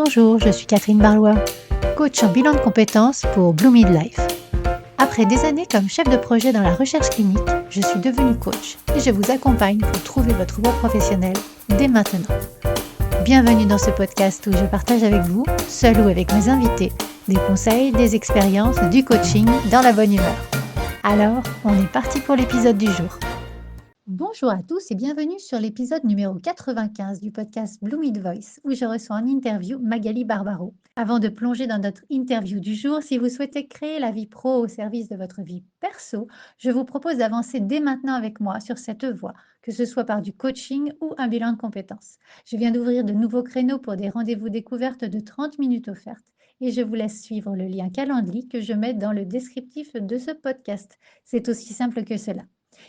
Bonjour, je suis Catherine Barlois, coach en bilan de compétences pour Blue Midlife. Après des années comme chef de projet dans la recherche clinique, je suis devenue coach et je vous accompagne pour trouver votre voie professionnelle dès maintenant. Bienvenue dans ce podcast où je partage avec vous, seul ou avec mes invités, des conseils, des expériences, du coaching dans la bonne humeur. Alors, on est parti pour l'épisode du jour. Bonjour à tous et bienvenue sur l'épisode numéro 95 du podcast Blue Mid Voice où je reçois en interview Magali Barbaro. Avant de plonger dans notre interview du jour, si vous souhaitez créer la vie pro au service de votre vie perso, je vous propose d'avancer dès maintenant avec moi sur cette voie, que ce soit par du coaching ou un bilan de compétences. Je viens d'ouvrir de nouveaux créneaux pour des rendez-vous découvertes de 30 minutes offertes et je vous laisse suivre le lien Calendly que je mets dans le descriptif de ce podcast. C'est aussi simple que cela.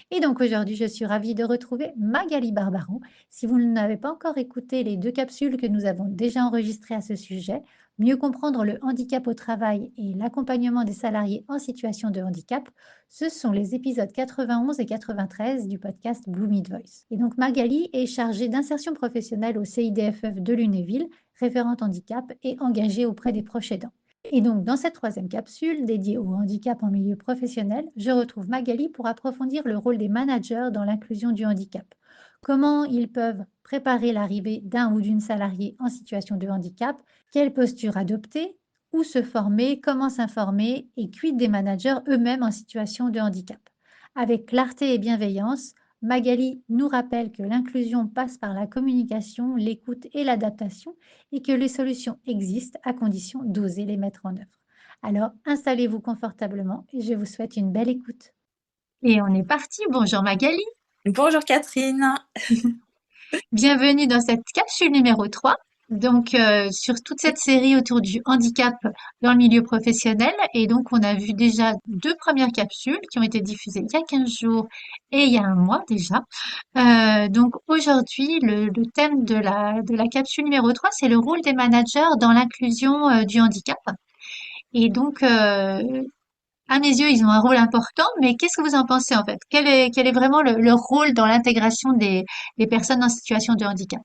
Et donc aujourd'hui, je suis ravie de retrouver Magali Barbaro. Si vous n'avez pas encore écouté les 2 capsules que nous avons déjà enregistrées à ce sujet, mieux comprendre le handicap au travail et l'accompagnement des salariés en situation de handicap, ce sont les épisodes 91 et 93 du podcast Blue Mid Voice. Et donc Magali est chargée d'insertion professionnelle au CIDFF de Lunéville, référente handicap et engagée auprès des proches aidants. Et donc, dans cette 3e capsule dédiée au handicap en milieu professionnel, je retrouve Magali pour approfondir le rôle des managers dans l'inclusion du handicap. Comment ils peuvent préparer l'arrivée d'un ou d'une salariée en situation de handicap, quelle posture adopter, où se former, comment s'informer et quid des managers eux-mêmes en situation de handicap. Avec clarté et bienveillance, Magali nous rappelle que l'inclusion passe par la communication, l'écoute et l'adaptation et que les solutions existent à condition d'oser les mettre en œuvre. Alors, installez-vous confortablement et je vous souhaite une belle écoute. Et on est parti. Bonjour Magali. Bonjour Catherine. Bienvenue dans cette capsule numéro 3. Donc, sur toute cette série autour du handicap dans le milieu professionnel. Et donc, on a vu déjà 2 premières capsules qui ont été diffusées il y a 15 jours et il y a un mois déjà. Donc, aujourd'hui, le thème de la capsule numéro 3, c'est le rôle des managers dans l'inclusion du handicap. Et donc, à mes yeux, ils ont un rôle important, mais qu'est-ce que vous en pensez en fait? Quel est vraiment leur rôle dans l'intégration des personnes en situation de handicap?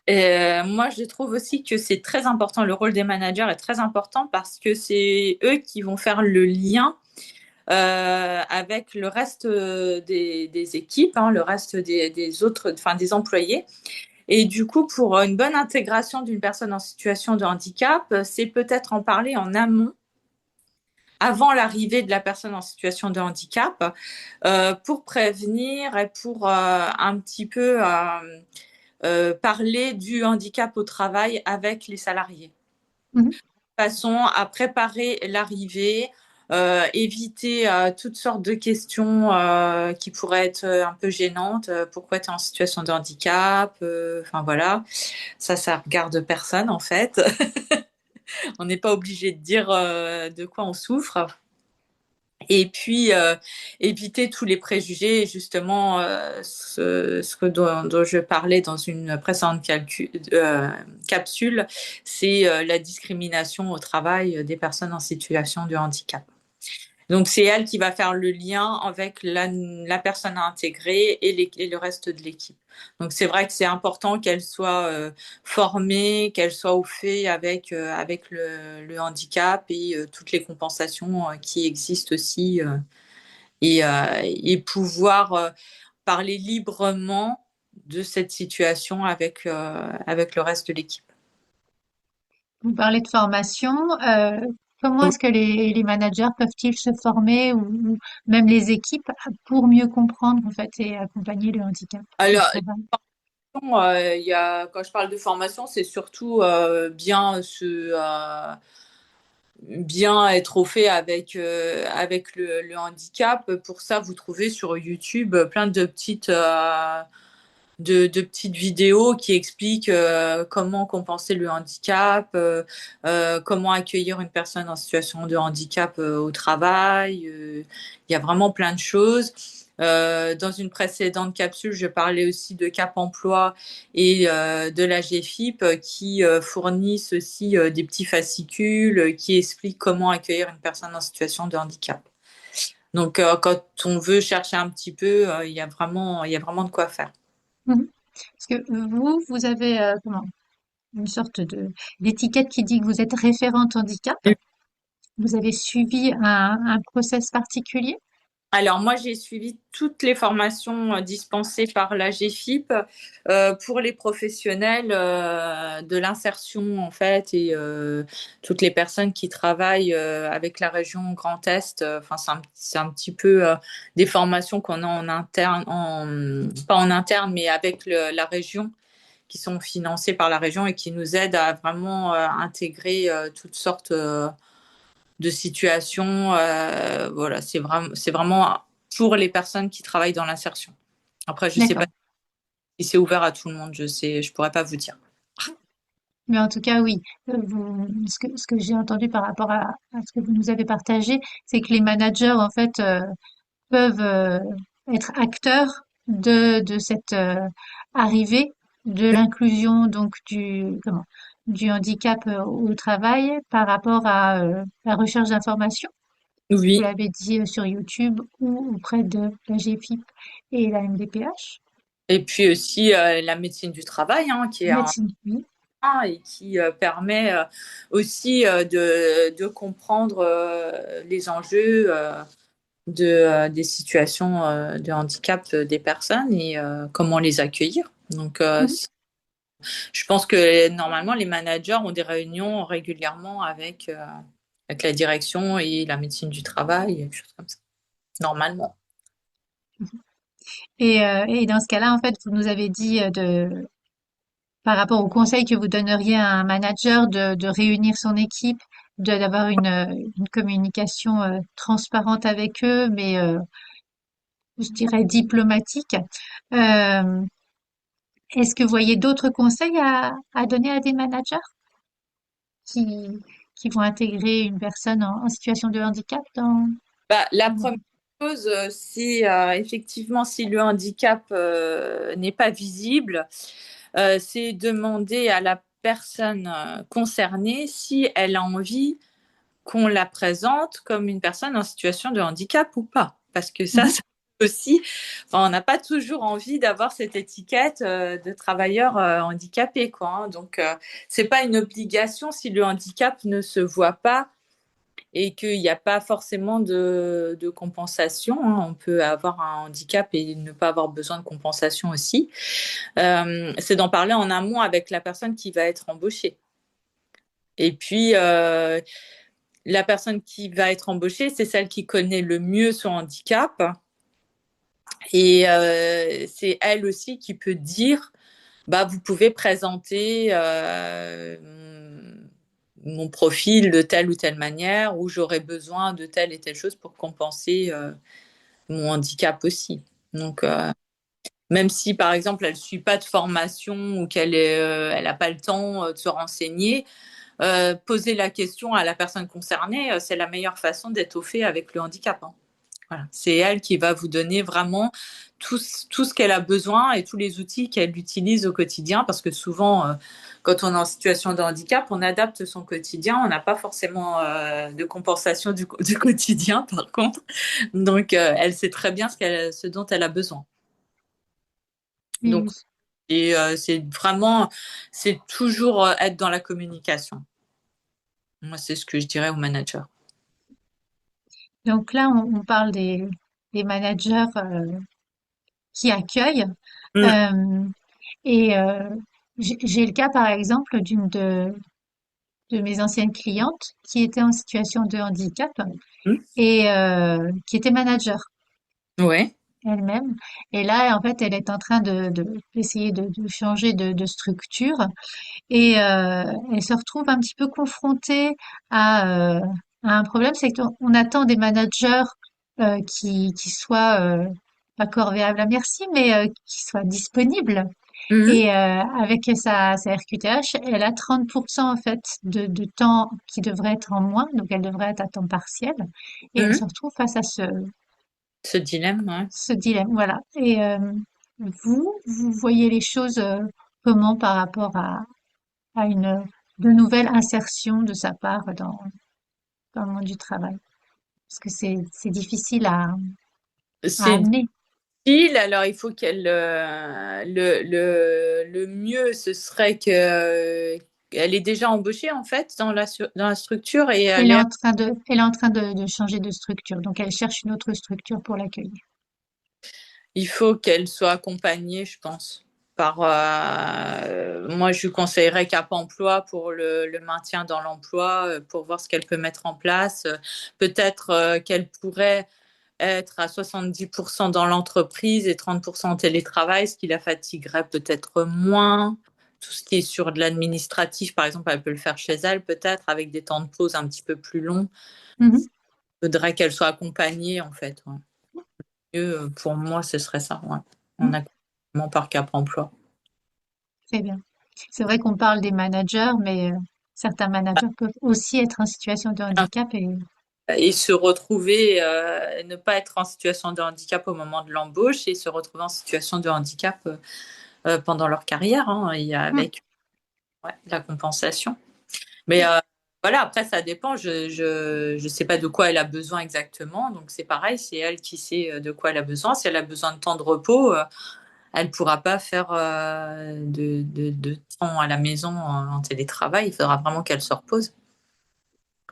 Moi, je trouve aussi que c'est très important. Le rôle des managers est très important parce que c'est eux qui vont faire le lien avec le reste des équipes, hein, le reste des autres, enfin des employés. Et du coup, pour une bonne intégration d'une personne en situation de handicap, c'est peut-être en parler en amont, avant l'arrivée de la personne en situation de handicap, pour prévenir et pour un petit peu parler du handicap au travail avec les salariés. Mhm. De façon à préparer l'arrivée, éviter toutes sortes de questions qui pourraient être un peu gênantes. Pourquoi tu es en situation de handicap? Enfin voilà, ça regarde personne en fait. On n'est pas obligé de dire de quoi on souffre. Et puis, éviter tous les préjugés, justement, dont je parlais dans une précédente capsule, c'est la discrimination au travail des personnes en situation de handicap. Donc, c'est elle qui va faire le lien avec la personne à intégrer et le reste de l'équipe. Donc, c'est vrai que c'est important qu'elle soit formée, qu'elle soit au fait avec le handicap et toutes les compensations qui existent aussi et pouvoir parler librement de cette situation avec le reste de l'équipe. Vous parlez de formation. Comment est-ce que les managers peuvent-ils se former ou même les équipes pour mieux comprendre en fait et accompagner le handicap au Alors, travail? quand je parle de formation, c'est surtout bien être au fait avec le handicap. Pour ça, vous trouvez sur YouTube plein de petites vidéos qui expliquent comment compenser le handicap, comment accueillir une personne en situation de handicap au travail. Il y a vraiment plein de choses. Dans une précédente capsule, je parlais aussi de Cap Emploi et de la GFIP qui fournissent aussi des petits fascicules qui expliquent comment accueillir une personne en situation de handicap. Donc, quand on veut chercher un petit peu, il y a vraiment de quoi faire. Mhm. Parce que vous avez comment? une sorte de d'étiquette qui dit que vous êtes référente handicap. Vous avez suivi un process particulier? Alors moi, j'ai suivi toutes les formations dispensées par la GFIP pour les professionnels de l'insertion en fait et toutes les personnes qui travaillent avec la région Grand Est. Enfin, c'est un petit peu des formations qu'on a en interne, pas en interne, mais avec la région, qui sont financées par la région et qui nous aident à vraiment intégrer toutes sortes de situations. Voilà, c'est vraiment pour les personnes qui travaillent dans l'insertion. Après, je sais pas D'accord. si c'est ouvert à tout le monde, je pourrais pas vous dire. Mais en tout cas, oui, ce que j'ai entendu par rapport à ce que vous nous avez partagé, c'est que les managers, en fait, peuvent être acteurs de cette arrivée de l'inclusion donc du handicap au travail par rapport à la recherche d'informations. Vous Oui. l'avez dit sur YouTube ou auprès de la GFIP et la MDPH. Et puis aussi la médecine du travail, hein, qui est un Médecine, oui. et qui permet aussi de comprendre les enjeux des situations de handicap des personnes et comment les accueillir. Donc, Mhm. je pense que normalement, les managers ont des réunions régulièrement avec la direction et la médecine du travail, des choses comme ça. Normalement. Et dans ce cas-là, en fait, vous nous avez dit par rapport au conseil que vous donneriez à un manager de réunir son équipe, d'avoir une communication transparente avec eux, mais je dirais diplomatique. Euh, Est-ce que vous voyez d'autres conseils à donner à des managers qui, qui vont intégrer une personne en situation de handicap Bah, la dans- première chose, c'est effectivement si le handicap n'est pas visible, c'est demander à la personne concernée si elle a envie qu'on la présente comme une personne en situation de handicap ou pas. Parce que Mhm. ça aussi, enfin, on n'a pas toujours envie d'avoir cette étiquette de travailleur handicapé, quoi, hein. Donc, c'est pas une obligation si le handicap ne se voit pas et qu'il n'y a pas forcément de compensation, hein. On peut avoir un handicap et ne pas avoir besoin de compensation aussi. C'est d'en parler en amont avec la personne qui va être embauchée. Et puis, la personne qui va être embauchée, c'est celle qui connaît le mieux son handicap. Et c'est elle aussi qui peut dire, bah, vous pouvez présenter mon profil de telle ou telle manière, ou j'aurais besoin de telle et telle chose pour compenser mon handicap aussi. Donc, même si, par exemple, elle ne suit pas de formation ou elle n'a pas le temps de se renseigner, poser la question à la personne concernée, c'est la meilleure façon d'être au fait avec le handicap, hein. Voilà. C'est elle qui va vous donner vraiment tout ce qu'elle a besoin et tous les outils qu'elle utilise au quotidien, parce que souvent, quand on est en situation de handicap, on adapte son quotidien, on n'a pas forcément de compensation du quotidien, par contre. Donc, elle sait très bien ce dont elle a besoin. Oui, Donc, oui. et c'est toujours être dans la communication. Moi, c'est ce que je dirais aux managers. Donc là, on parle des managers qui accueillent. Mm, Euh, et j'ai le cas, par exemple, de mes anciennes clientes qui était en situation de handicap mm, et qui était manager ouais. elle-même. Et là, en fait, elle est en train d'essayer de changer de structure et elle se retrouve un petit peu confrontée à, à un problème, c'est qu'on attend des managers qui soient pas corvéables à merci, mais qui soient disponibles. Mhm, Et avec sa RQTH, elle a 30% en fait de temps qui devrait être en moins, donc elle devrait être à temps partiel. Et elle mhm. se retrouve face à Ce dilemme, ouais. ce dilemme. Voilà. Et vous voyez les choses comment par rapport à une de nouvelles insertions de sa part dans le monde du travail? Parce que c'est difficile à C'est amener. Alors il faut qu'elle le mieux ce serait que elle est déjà embauchée en fait dans la structure et Elle elle est est en train de changer de structure, donc elle cherche une autre structure pour l'accueillir. il faut qu'elle soit accompagnée, je pense. Moi, je lui conseillerais Cap Emploi pour le maintien dans l'emploi, pour voir ce qu'elle peut mettre en place. Peut-être qu'elle pourrait être à 70% dans l'entreprise et 30% en télétravail, ce qui la fatiguerait peut-être moins. Tout ce qui est sur de l'administratif, par exemple, elle peut le faire chez elle, peut-être, avec des temps de pause un petit peu plus longs. Mhm. Il faudrait qu'elle soit accompagnée, en fait. Ouais. Pour moi, ce serait ça, ouais. En Mhm. accompagnement par Cap Emploi. Très bien. C'est vrai qu'on parle des managers, mais certains managers peuvent aussi être en situation de handicap et Et se retrouver, ne pas être en situation de handicap au moment de l'embauche et se retrouver en situation de handicap pendant leur carrière, hein, et Mhm. avec la compensation. Mais voilà, après, ça dépend. Je sais pas de quoi elle a besoin exactement. Donc, c'est pareil, c'est elle qui sait de quoi elle a besoin. Si elle a besoin de temps de repos, elle pourra pas faire de temps à la maison en télétravail. Il faudra vraiment qu'elle se repose.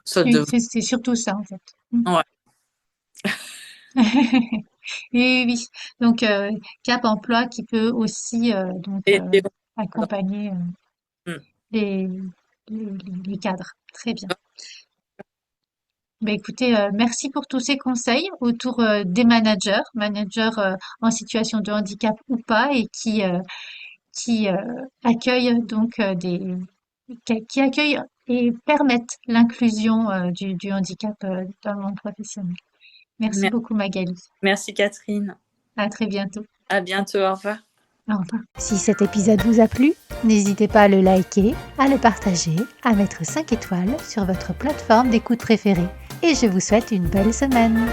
Ça Oui, devrait, c'est surtout ça en fait. Mhm. ouais. Oui, oui. Donc, Cap Emploi qui peut aussi Et, et- accompagner Hmm. les, les cadres. Très bien. Ben, écoutez, merci pour tous ces conseils autour des managers en situation de handicap ou pas, et qui accueillent donc qui accueillent et permettent l'inclusion du handicap dans le monde professionnel. Merci beaucoup Magali. Merci Catherine. À très bientôt. À bientôt. Au revoir. Au revoir. Si cet épisode vous a plu, n'hésitez pas à le liker, à le partager, à mettre 5 étoiles sur votre plateforme d'écoute préférée. Et je vous souhaite une belle semaine.